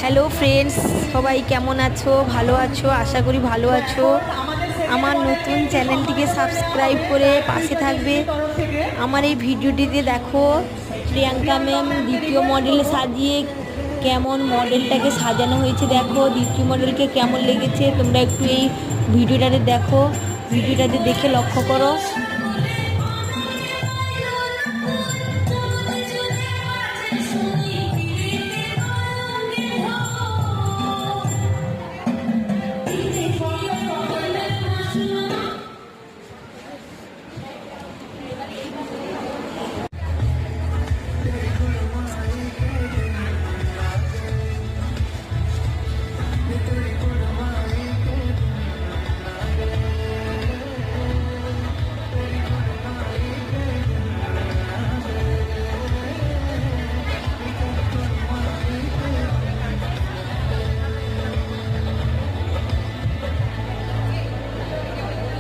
Hello friends, সবাই কেমন আছো? ভালো আছো? আশা করি ভালো আছো। আমার নতুন চ্যানেলটিকে সাবস্ক্রাইব করে পাশে থাকবে। আমার এই ভিডিওটিতে দেখো প্রিয়াঙ্কা ম্যাম দ্বিতীয় মডেল সাজিয়ে কেমন মডেলটাকে সাজানো হয়েছে। দেখো দ্বিতীয় মডেলকে কেমন লেগেছে, তোমরা একটু এই ভিডিওটাতে দেখো, ভিডিওটাতে দেখে লক্ষ্য করো।